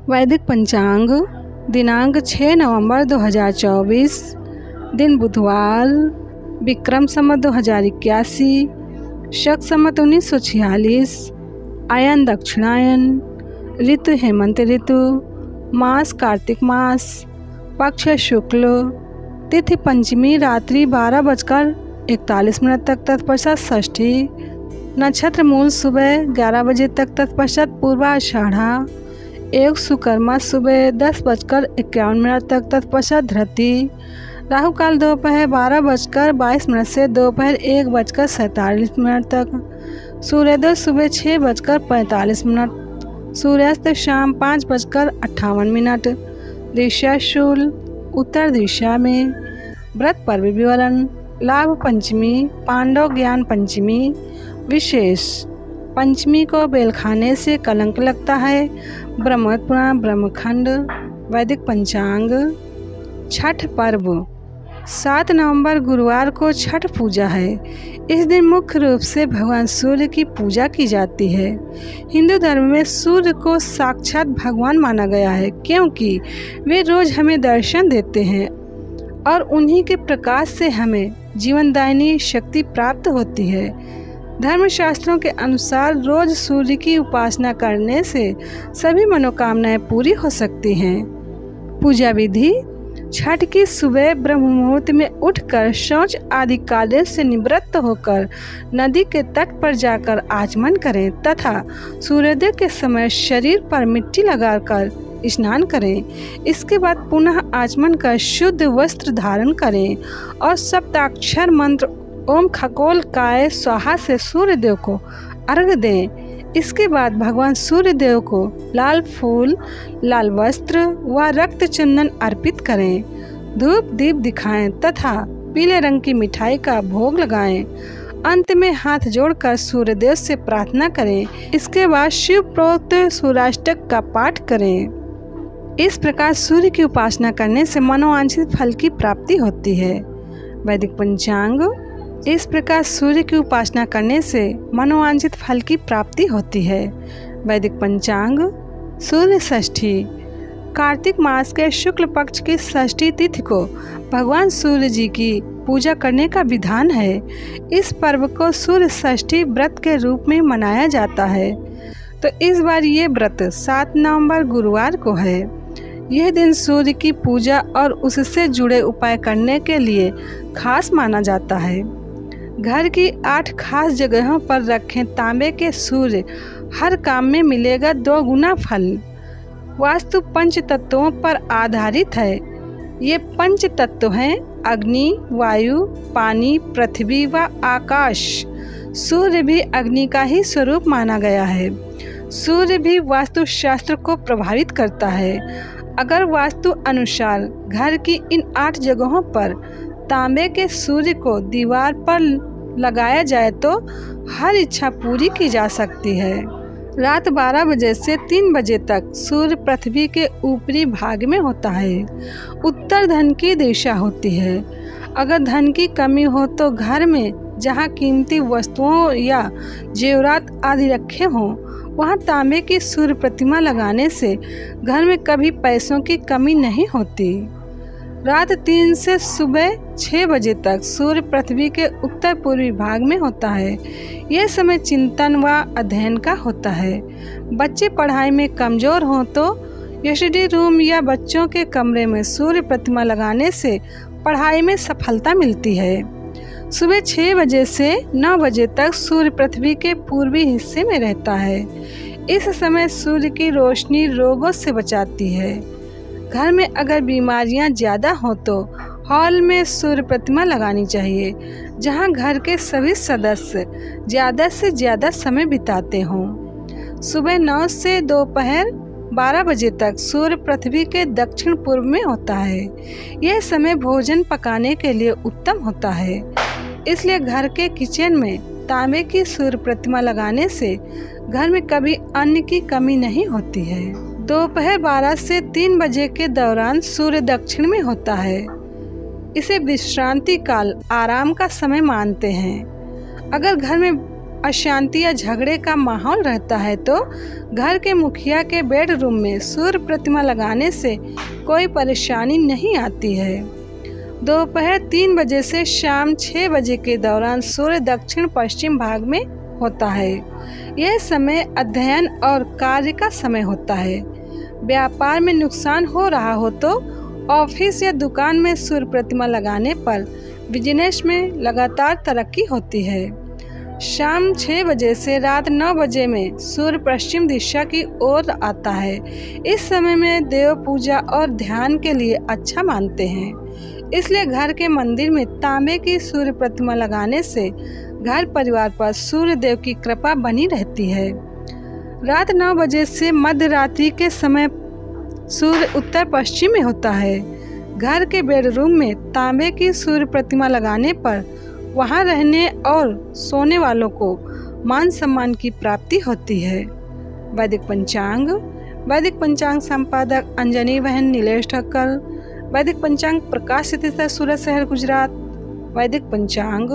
वैदिक पंचांग दिनांक 6 नवंबर 2024, दिन बुधवार, विक्रम संवत 2081, शक संवत 1946, आयन दक्षिणायन, ऋतु हेमंत ऋतु, मास कार्तिक मास, पक्ष शुक्ल, तिथि पंचमी रात्रि 12:41 तक तत्पश्चात षष्ठी, नक्षत्र मूल सुबह 11 बजे तक तत्पश्चात पूर्वाषाढ़ा, योग सुकर्मा सुबह 10:51 तक तत्पश्चात धृति, राहु काल दोपहर 12:22 से दोपहर 1:47 तक, सूर्योदय सुबह 6:45, सूर्यास्त शाम 5:58, दिशा शूल उत्तर दिशा में। व्रत पर्व विवरण। लाभ पंचमी, पांडव ज्ञान पंचमी। विशेष, पंचमी को बेल खाने से कलंक लगता है। ब्रह्मपुत्र पुराण ब्रह्मखंड। वैदिक पंचांग। छठ पर्व 7 नवंबर गुरुवार को छठ पूजा है। इस दिन मुख्य रूप से भगवान सूर्य की पूजा की जाती है। हिंदू धर्म में सूर्य को साक्षात भगवान माना गया है, क्योंकि वे रोज हमें दर्शन देते हैं और उन्हीं के प्रकाश से हमें जीवनदायिनी शक्ति प्राप्त होती है। धर्मशास्त्रों के अनुसार रोज सूर्य की उपासना करने से सभी मनोकामनाएं पूरी हो सकती हैं। पूजा विधि। छठ की सुबह ब्रह्म मुहूर्त में उठकर शौच आदि कार्य से निवृत्त होकर नदी के तट पर जाकर आचमन करें तथा सूर्योदय के समय शरीर पर मिट्टी लगाकर स्नान करें। इसके बाद पुनः आचमन कर शुद्ध वस्त्र धारण करें और सप्ताक्षर मंत्र ओम खगोल काय स्वाहा से सूर्यदेव को अर्घ्य दें। इसके बाद भगवान सूर्यदेव को लाल फूल, लाल वस्त्र व रक्त चंदन अर्पित करें, धूप दीप दिखाएं तथा पीले रंग की मिठाई का भोग लगाएं। अंत में हाथ जोड़कर सूर्यदेव से प्रार्थना करें। इसके बाद शिव प्रोक्त सूर्याष्टक का पाठ करें। इस प्रकार सूर्य की उपासना करने से मनोवांछित फल की प्राप्ति होती है। वैदिक पंचांग। इस प्रकार सूर्य की उपासना करने से मनोवांछित फल की प्राप्ति होती है। वैदिक पंचांग। सूर्य षष्ठी। कार्तिक मास के शुक्ल पक्ष की षष्ठी तिथि को भगवान सूर्य जी की पूजा करने का विधान है। इस पर्व को सूर्य षष्ठी व्रत के रूप में मनाया जाता है। तो इस बार ये व्रत 7 नवंबर गुरुवार को है। यह दिन सूर्य की पूजा और उससे जुड़े उपाय करने के लिए खास माना जाता है। घर की 8 खास जगहों पर रखें तांबे के सूर्य, हर काम में मिलेगा 2 गुना फल। वास्तु 5 तत्वों पर आधारित है। ये 5 तत्व हैं अग्नि, वायु, पानी, पृथ्वी व आकाश। सूर्य भी अग्नि का ही स्वरूप माना गया है। सूर्य भी वास्तुशास्त्र को प्रभावित करता है। अगर वास्तु अनुसार घर की इन 8 जगहों पर तांबे के सूर्य को दीवार पर लगाया जाए तो हर इच्छा पूरी की जा सकती है। रात 12 बजे से 3 बजे तक सूर्य पृथ्वी के ऊपरी भाग में होता है। उत्तर धन की दिशा होती है। अगर धन की कमी हो तो घर में जहाँ कीमती वस्तुओं या जेवरात आदि रखे हों वहाँ तांबे की सूर्य प्रतिमा लगाने से घर में कभी पैसों की कमी नहीं होती। रात 3 से सुबह 6 बजे तक सूर्य पृथ्वी के उत्तर पूर्वी भाग में होता है। यह समय चिंतन व अध्ययन का होता है। बच्चे पढ़ाई में कमजोर हों तो स्टडी रूम या बच्चों के कमरे में सूर्य प्रतिमा लगाने से पढ़ाई में सफलता मिलती है। सुबह 6 बजे से 9 बजे तक सूर्य पृथ्वी के पूर्वी हिस्से में रहता है। इस समय सूर्य की रोशनी रोगों से बचाती है। घर में अगर बीमारियां ज़्यादा हो तो हॉल में सूर्य प्रतिमा लगानी चाहिए, जहां घर के सभी सदस्य ज़्यादा से ज़्यादा समय बिताते हों। सुबह 9 से दोपहर 12 बजे तक सूर्य पृथ्वी के दक्षिण पूर्व में होता है। यह समय भोजन पकाने के लिए उत्तम होता है। इसलिए घर के किचन में तांबे की सूर्य प्रतिमा लगाने से घर में कभी अन्न की कमी नहीं होती है। दोपहर 12 से 3 बजे के दौरान सूर्य दक्षिण में होता है। इसे विश्रांति काल, आराम का समय मानते हैं। अगर घर में अशांति या झगड़े का माहौल रहता है तो घर के मुखिया के बेडरूम में सूर्य प्रतिमा लगाने से कोई परेशानी नहीं आती है। दोपहर 3 बजे से शाम 6 बजे के दौरान सूर्य दक्षिण पश्चिम भाग में होता है। यह समय अध्ययन और कार्य का समय होता है। व्यापार में नुकसान हो रहा हो तो ऑफिस या दुकान में सूर्य प्रतिमा लगाने पर बिजनेस में लगातार तरक्की होती है। शाम 6 बजे से रात 9 बजे में सूर्य पश्चिम दिशा की ओर आता है। इस समय में देव पूजा और ध्यान के लिए अच्छा मानते हैं, इसलिए घर के मंदिर में तांबे की सूर्य प्रतिमा लगाने से घर परिवार पर सूर्य देव की कृपा बनी रहती है। रात 9 बजे से मध्य रात्रि के समय सूर्य उत्तर पश्चिम में होता है। घर के बेडरूम में तांबे की सूर्य प्रतिमा लगाने पर वहां रहने और सोने वालों को मान सम्मान की प्राप्ति होती है। वैदिक पंचांग संपादक अंजनी बहन नीलेश ठक्कर। वैदिक पंचांग प्रकाशित सूरत शहर गुजरात। वैदिक पंचांग